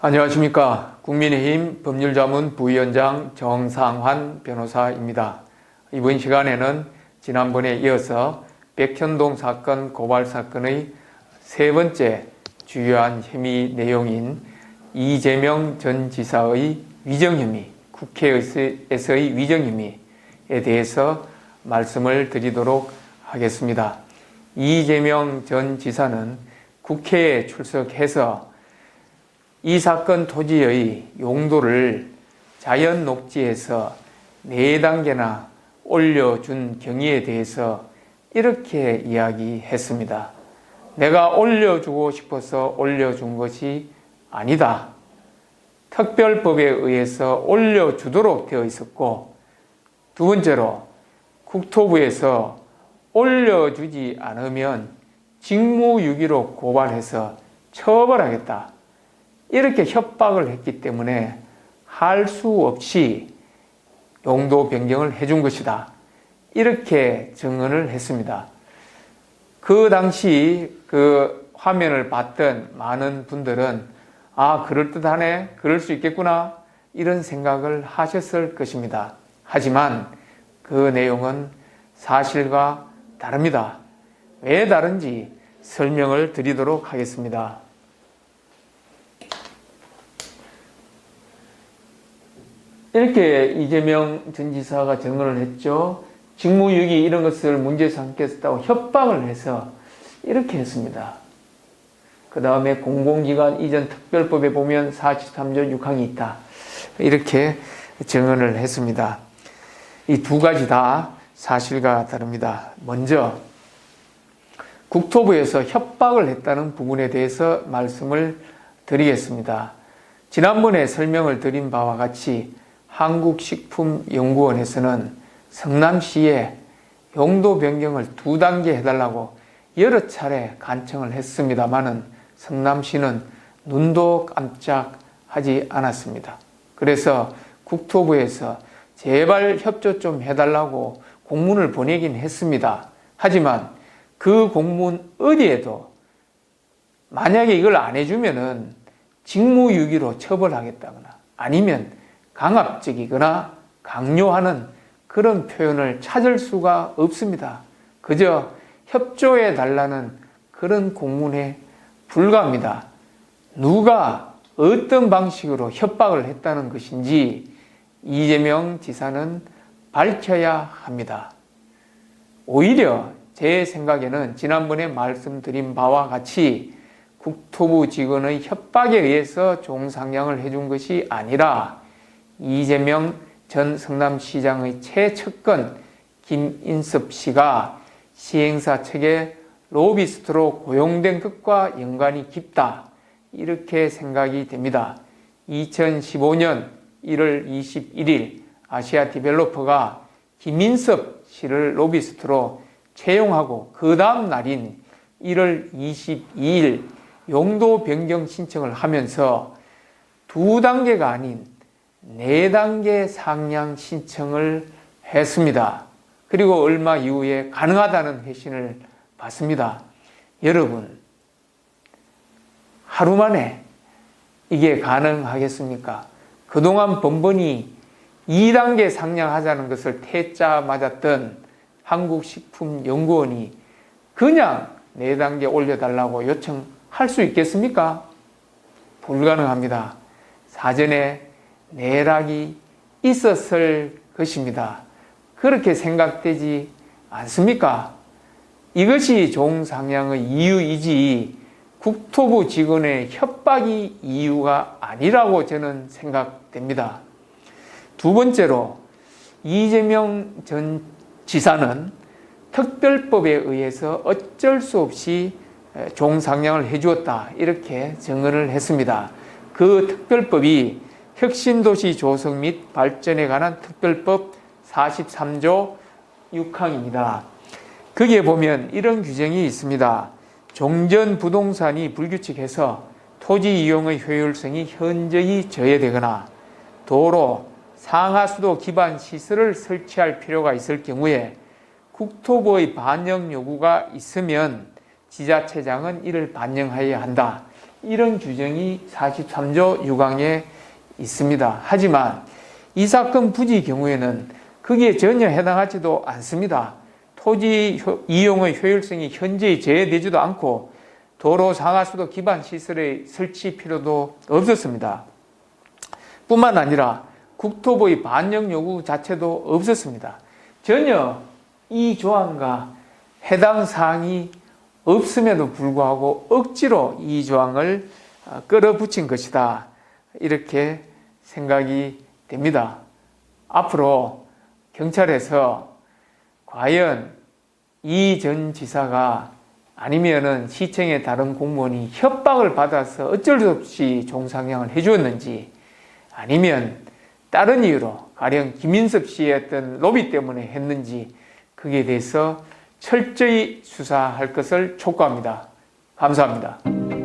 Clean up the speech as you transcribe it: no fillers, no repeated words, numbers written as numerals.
안녕하십니까. 국민의힘 법률자문 부위원장 정상환 변호사입니다. 이번 시간에는 지난번에 이어서 백현동 사건 고발 사건의 세 번째 주요한 혐의 내용인 이재명 전 지사의 위정혐의, 국회에서의 위정혐의에 대해서 말씀을 드리도록 하겠습니다. 이재명 전 지사는 국회에 출석해서 이 사건 토지의 용도를 자연 녹지에서 4단계나 올려준 경위에 대해서 이렇게 이야기했습니다. 내가 올려주고 싶어서 올려준 것이 아니다. 특별법에 의해서 올려주도록 되어 있었고, 두 번째로 국토부에서 올려주지 않으면 직무유기로 고발해서 처벌하겠다. 이렇게 협박을 했기 때문에 할 수 없이 용도 변경을 해준 것이다. 이렇게 증언을 했습니다. 그 당시 그 화면을 봤던 많은 분들은 그럴듯하네, 그럴 수 있겠구나, 이런 생각을 하셨을 것입니다. 하지만 그 내용은 사실과 다릅니다. 왜 다른지 설명을 드리도록 하겠습니다. 이렇게 이재명 전 지사가 증언을 했죠. 직무유기 이런 것을 문제 삼겠다고 협박을 해서 이렇게 했습니다. 그 다음에 공공기관 이전 특별법에 보면 43조 6항이 있다. 이렇게 증언을 했습니다. 이 두 가지 다 사실과 다릅니다. 먼저 국토부에서 협박을 했다는 부분에 대해서 말씀을 드리겠습니다. 지난번에 설명을 드린 바와 같이 한국식품연구원에서는 성남시에 용도 변경을 2단계 해달라고 여러 차례 간청을 했습니다마는 성남시는 눈도 깜짝하지 않았습니다. 그래서 국토부에서 제발 협조 좀 해달라고 공문을 보내긴 했습니다. 하지만 그 공문 어디에도 만약에 이걸 안 해주면은 직무유기로 처벌하겠다거나 아니면 강압적이거나 강요하는 그런 표현을 찾을 수가 없습니다. 그저 협조해 달라는 그런 공문에 불과합니다. 누가 어떤 방식으로 협박을 했다는 것인지 이재명 지사는 밝혀야 합니다. 오히려 제 생각에는 지난번에 말씀드린 바와 같이 국토부 직원의 협박에 의해서 종상향을 해준 것이 아니라 이재명 전 성남시장의 최측근 김인섭 씨가 시행사 측의 로비스트로 고용된 것과 연관이 깊다. 이렇게 생각이 됩니다. 2015년 1월 21일 아시아 디벨로퍼가 김인섭 씨를 로비스트로 채용하고 그 다음 날인 1월 22일 용도 변경 신청을 하면서 2단계가 아닌 4단계 상향 신청을 했습니다. 그리고 얼마 이후에 가능하다는 회신을 받습니다. 여러분, 하루 만에 이게 가능하겠습니까? 그동안 번번이 2단계 상향하자는 것을 퇴짜 맞았던 한국식품연구원이 그냥 4단계 올려달라고 요청할 수 있겠습니까? 불가능합니다. 사전에 내락이 있었을 것입니다. 그렇게 생각되지 않습니까? 이것이 종상향의 이유이지 국토부 직원의 협박이 이유가 아니라고 저는 생각됩니다. 두 번째로 이재명 전 지사는 특별법에 의해서 어쩔 수 없이 종상향을 해주었다. 이렇게 증언을 했습니다. 그 특별법이 혁신도시 조성 및 발전에 관한 특별법 43조 6항입니다. 거기에 보면 이런 규정이 있습니다. 종전 부동산이 불규칙해서 토지 이용의 효율성이 현저히 저해되거나 도로, 상하수도 기반 시설을 설치할 필요가 있을 경우에 국토부의 반영 요구가 있으면 지자체장은 이를 반영해야 한다. 이런 규정이 43조 6항에 있습니다. 하지만 이 사건 부지 경우에는 거기에 전혀 해당하지도 않습니다. 토지 이용의 효율성이 현저히 제외되지도 않고 도로 상하수도 기반 시설의 설치 필요도 없었습니다. 뿐만 아니라 국토부의 반영 요구 자체도 없었습니다. 전혀 이 조항과 해당 사항이 없음에도 불구하고 억지로 이 조항을 끌어붙인 것이다. 이렇게 생각이 됩니다. 앞으로 경찰에서 과연 이 전 지사가 아니면은 시청의 다른 공무원이 협박을 받아서 어쩔 수 없이 종상향을 해주었는지 아니면 다른 이유로 가령 김인섭 씨의 어떤 로비 때문에 했는지 그에 대해서 철저히 수사할 것을 촉구합니다. 감사합니다.